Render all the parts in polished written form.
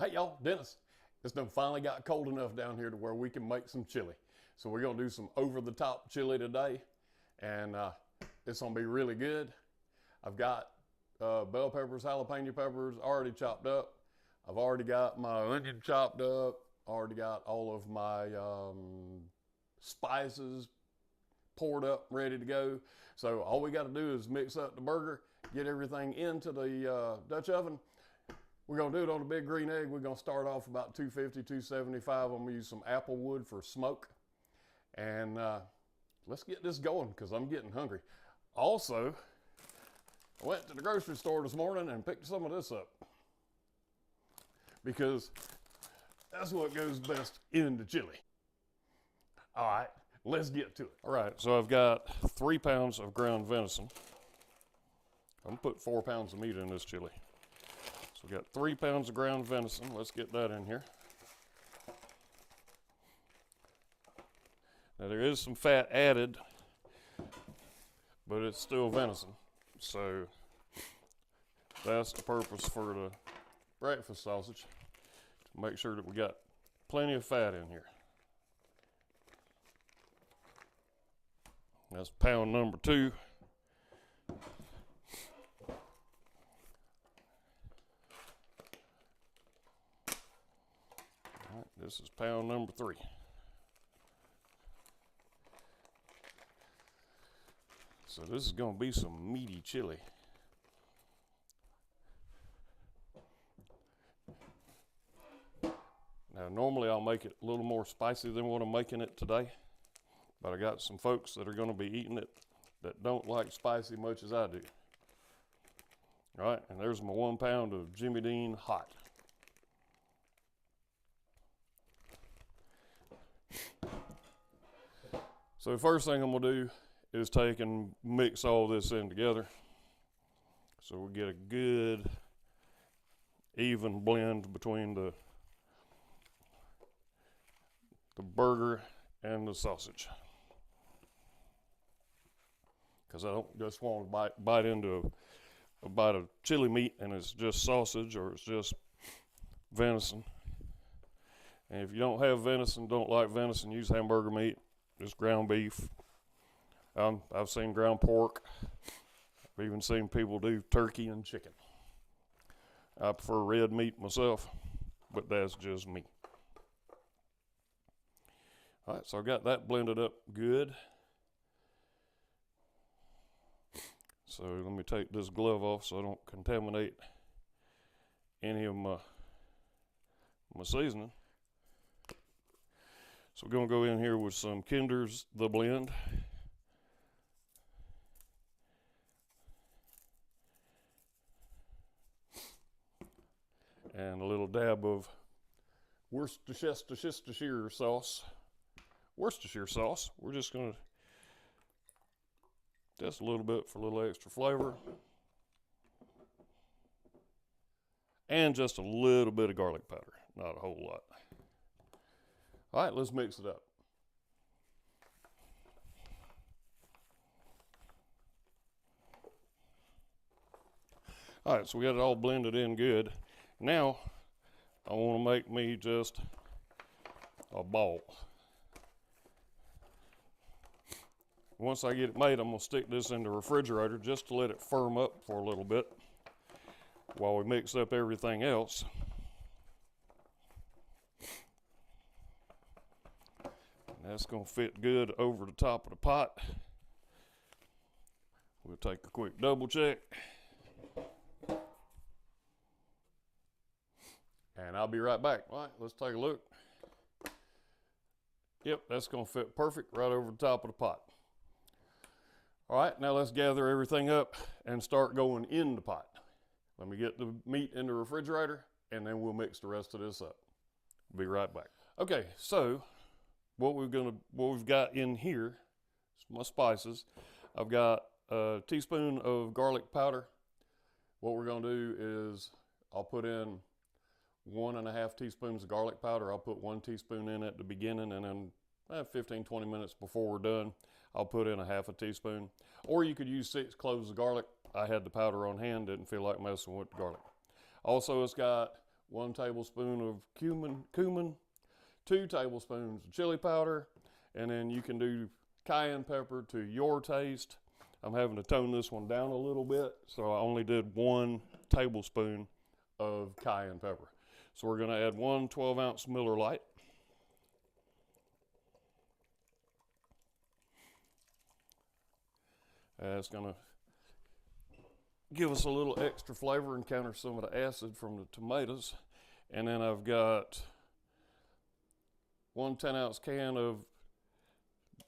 Hey y'all, Dennis. It's done finally got cold enough down here to where we can make some chili. So we're gonna do some over-the-top chili today, and it's gonna be really good. I've got bell peppers, jalapeno peppers already chopped up. I've already got my onion chopped up. Already got all of my spices poured up, ready to go. So all we got to do is mix up the burger, get everything into the Dutch oven. We're gonna do it on a big green egg. We're gonna start off about 250, 275. I'm gonna use some apple wood for smoke. And let's get this going because I'm getting hungry. Also, I went to the grocery store this morning and picked some of this up because that's what goes best in the chili. All right, let's get to it. All right, so I've got 3 pounds of ground venison. I'm gonna put 4 pounds of meat in this chili. So we got 3 pounds of ground venison. Let's get that in here. Now there is some fat added, but it's still venison. So that's the purpose for the breakfast sausage, to make sure that we got plenty of fat in here. That's pound number 2. All right, this is pound number 3. So this is going to be some meaty chili. Now normally I'll make it a little more spicy than what I'm making it today, but I got some folks that are going to be eating it that don't like spicy much as I do. All right, and there's my 1 pound of Jimmy Dean hot. So the first thing I'm gonna do is take and mix all this in together so we get a good even blend between the burger and the sausage, because I don't just want to bite into a bite of chili meat and it's just sausage or it's just venison. And if you don't have venison, don't like venison, use hamburger meat, just ground beef. I've seen ground pork. I've even seen people do turkey and chicken. I prefer red meat myself, but that's just me. All right, so I've got that blended up good. So let me take this glove off so I don't contaminate any of my seasoning. So we're going to go in here with some Kinder's The Blend. And a little dab of Worcestershire sauce. Worcestershire sauce. We're just going to, just a little bit for a little extra flavor. And just a little bit of garlic powder, not a whole lot. All right, let's mix it up. All right, so we got it all blended in good. Now, I want to make me just a ball. Once I get it made, I'm going to stick this in the refrigerator just to let it firm up for a little bit while we mix up everything else. And that's going to fit good over the top of the pot. We'll take a quick double check. And I'll be right back. All right, let's take a look. Yep, that's going to fit perfect right over the top of the pot. All right, now let's gather everything up and start going in the pot. Let me get the meat in the refrigerator and then we'll mix the rest of this up. Be right back. Okay, so what we've got in here is my spices. I've got a teaspoon of garlic powder. What we're going to do is I'll put in 1.5 teaspoons of garlic powder. I'll put 1 teaspoon in at the beginning, and then 15-20 minutes before we're done, I'll put in 1/2 teaspoon. Or you could use 6 cloves of garlic. I had the powder on hand, didn't feel like messing with the garlic. Also, it's got 1 tablespoon of cumin, 2 tablespoons of chili powder, and then you can do cayenne pepper to your taste. I'm having to tone this one down a little bit, so I only did 1 tablespoon of cayenne pepper. So we're going to add 1 12-ounce Miller Lite. It's going to give us a little extra flavor and counter some of the acid from the tomatoes. And then I've got 1 10-ounce can of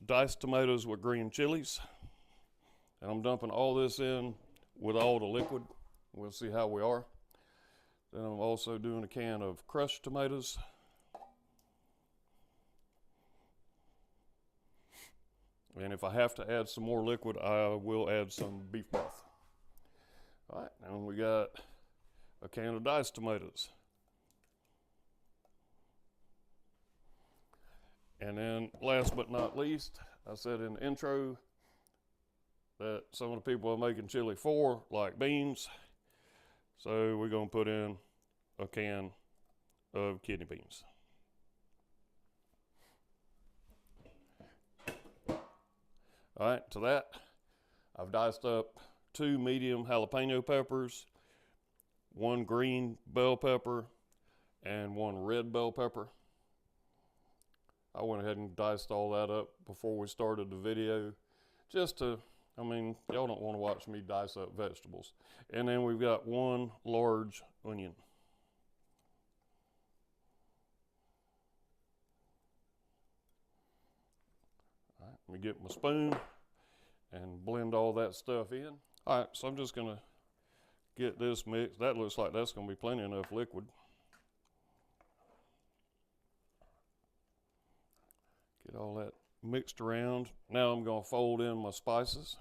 diced tomatoes with green chilies. And I'm dumping all this in with all the liquid. We'll see how we are. Then I'm also doing a can of crushed tomatoes. And if I have to add some more liquid, I will add some beef broth. All right, and we got a can of diced tomatoes. And then last but not least, I said in the intro that some of the people I'm making chili for like beans. So we're going to put in a can of kidney beans. All right, to that, I've diced up 2 medium jalapeno peppers, 1 green bell pepper, and 1 red bell pepper. I went ahead and diced all that up before we started the video, just to, I mean, y'all don't want to watch me dice up vegetables. And then we've got 1 large onion. All right, let me get my spoon and blend all that stuff in. All right, so I'm just gonna get this mixed. That looks like that's gonna be plenty enough liquid. Get all that mixed around. Now I'm gonna fold in my spices.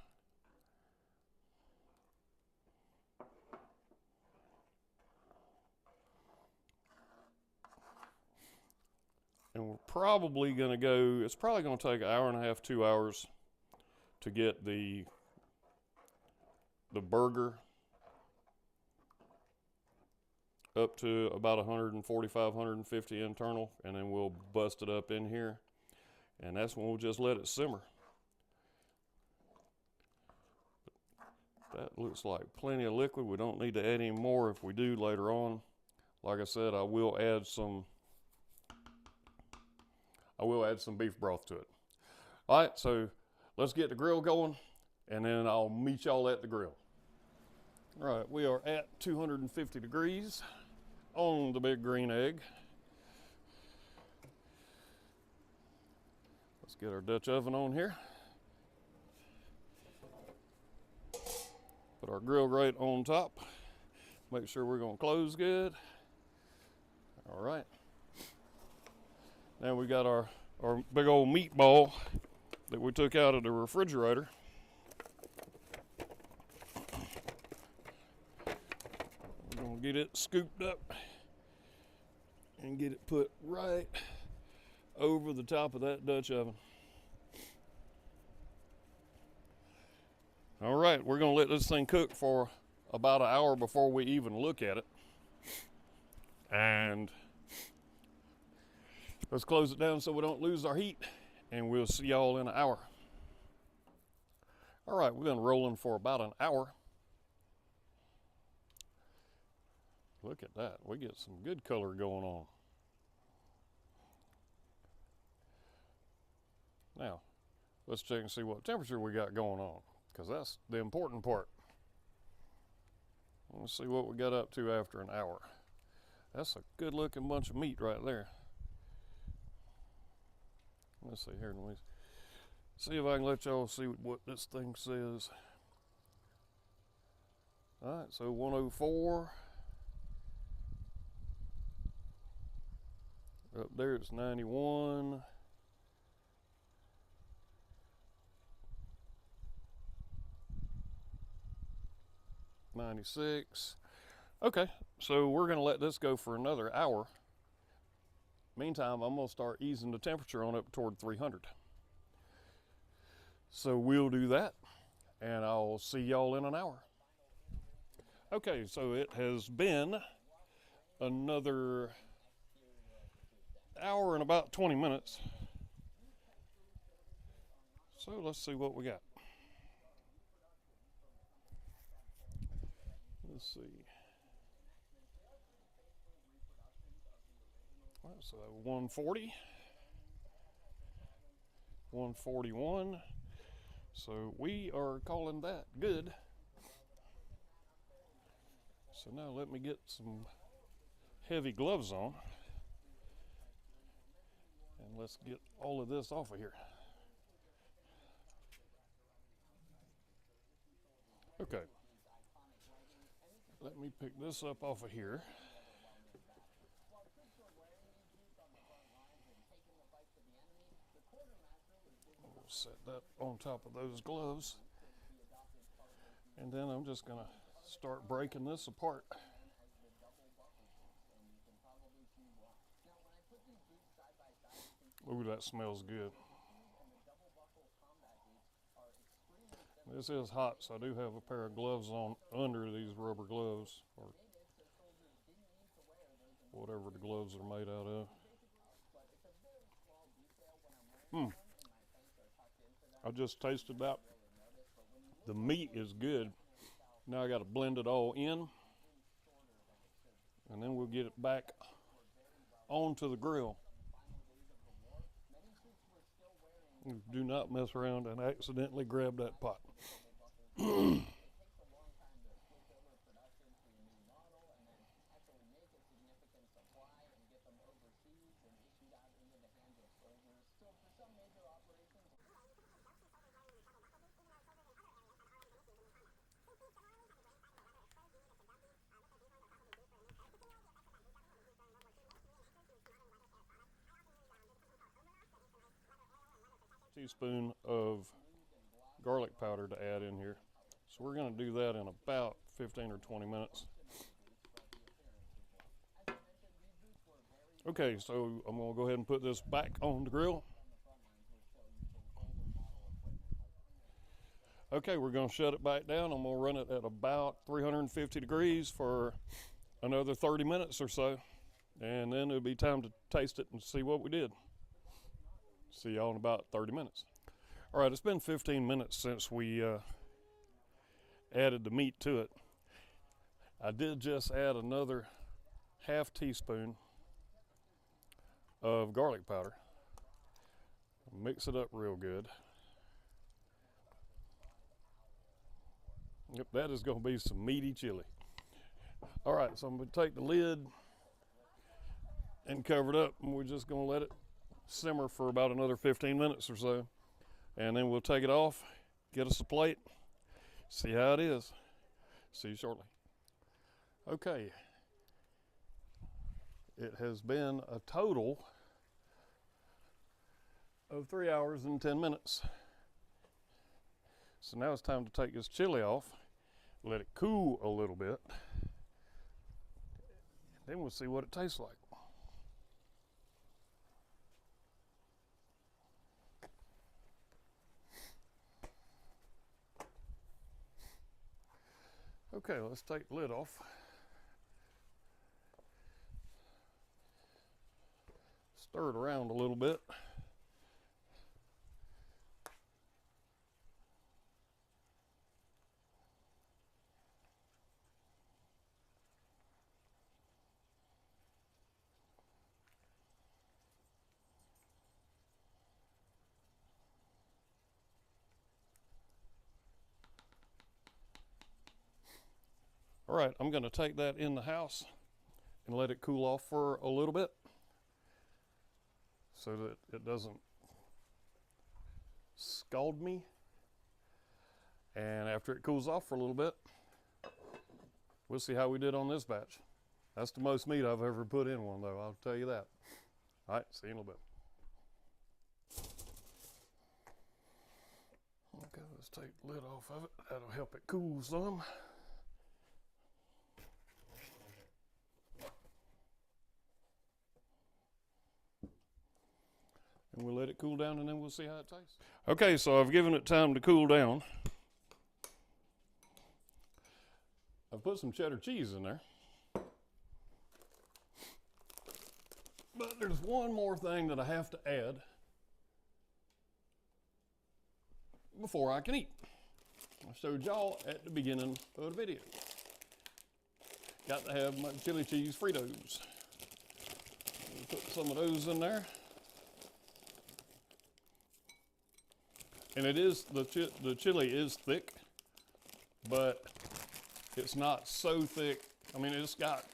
And we're probably gonna go, it's probably gonna take 1.5 hours, 2 hours to get the burger up to about 145, 150 internal, and then we'll bust it up in here. And that's when we'll just let it simmer. That looks like plenty of liquid. We don't need to add any more. If we do later on, like I said, I will add some beef broth to it. All right, so let's get the grill going, and then I'll meet y'all at the grill. All right, we are at 250 degrees on the big green egg. Let's get our Dutch oven on here. Put our grill grate on top. Make sure we're gonna close good. All right. Now we got our big old meatball that we took out of the refrigerator. We're gonna get it scooped up and get it put right over the top of that Dutch oven. All right, we're gonna let this thing cook for about 1 hour before we even look at it. And let's close it down so we don't lose our heat, and we'll see y'all in 1 hour. All right, we've been rolling for about 1 hour. Look at that, we get some good color going on. Now, let's check and see what temperature we got going on, because that's the important part. Let's see what we got up to after 1 hour. That's a good looking bunch of meat right there. Let's see here, let me see if I can let y'all see what this thing says. All right, so 104. Up there it's 91. .96. Okay, so we're gonna let this go for another hour. Meantime, I'm gonna start easing the temperature on up toward 300. So we'll do that, and I'll see y'all in 1 hour. Okay, so it has been another hour and about 20 minutes. So let's see what we got. Let's see. All right, so 140, 141. So we are calling that good. So now let me get some heavy gloves on. And let's get all of this off of here. Okay. Let me pick this up off of here. We'll set that on top of those gloves. And then I'm just going to start breaking this apart. Ooh, that smells good. This is hot, so I do have a pair of gloves on under these rubber gloves, or whatever the gloves are made out of. I just tasted that. The meat is good. Now I got to blend it all in, and then we'll get it back onto the grill. Do not mess around and accidentally grab that pot. Teaspoon of garlic powder to add in here. So we're going to do that in about 15 or 20 minutes. Okay, so I'm going to go ahead and put this back on the grill. Okay, we're going to shut it back down. I'm going to run it at about 350 degrees for another 30 minutes or so. And then it'll be time to taste it and see what we did. See y'all in about 30 minutes. All right, it's been 15 minutes since we added the meat to it. I did just add another half teaspoon of garlic powder. Mix it up real good. Yep, that is going to be some meaty chili. All right, so I'm going to take the lid and cover it up, and we're just going to let it simmer for about another 15 minutes or so, and then we'll take it off, get us a plate, see how it is. See you shortly. Okay, it has been a total of 3 hours and 10 minutes. So now it's time to take this chili off, let it cool a little bit, then we'll see what it tastes like. Okay, let's take the lid off. Stir it around a little bit. All right, I'm going to take that in the house and let it cool off for a little bit so that it doesn't scald me. And after it cools off for a little bit, we'll see how we did on this batch. That's the most meat I've ever put in one, though, I'll tell you that. All right, see you in a little bit. Okay, let's take the lid off of it. That'll help it cool some. And we'll let it cool down, and then we'll see how it tastes. Okay, so I've given it time to cool down. I've put some cheddar cheese in there. But there's one more thing that I have to add before I can eat. I showed y'all at the beginning of the video. Got to have my chili cheese Fritos. Put some of those in there. And it is, the chili is thick, but it's not so thick. I mean, it's got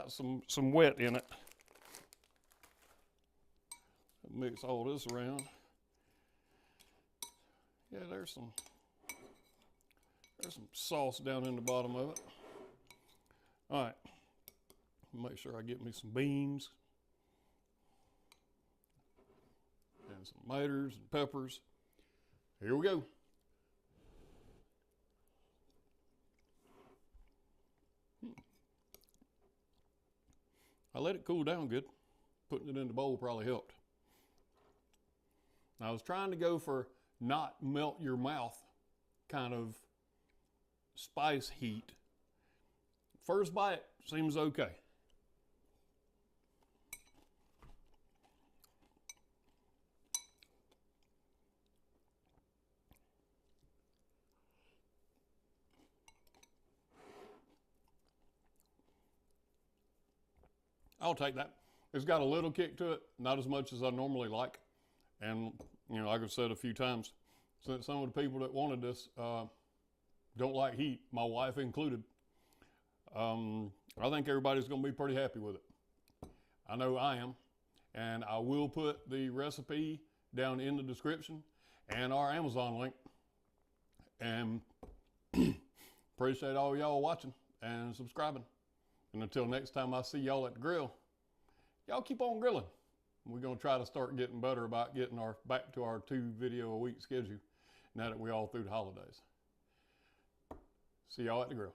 some wet in it. Mix all this around. Yeah, there's some sauce down in the bottom of it. All right, make sure I get me some beans and some tomatoes and peppers. Here we go. I let it cool down good. Putting it in the bowl probably helped. I was trying to go for not melt your mouth kind of spice heat. First bite seems okay. I'll take that. It's got a little kick to it, not as much as I normally like. And, you know, like I've said a few times, since some of the people that wanted this don't like heat, my wife included, I think everybody's going to be pretty happy with it. I know I am. And I will put the recipe down in the description and our Amazon link. And appreciate all y'all watching and subscribing. And until next time I see y'all at the grill, y'all keep on grilling. We're going to try to start getting better about getting back to our 2 video a week schedule now that we're all through the holidays. See y'all at the grill.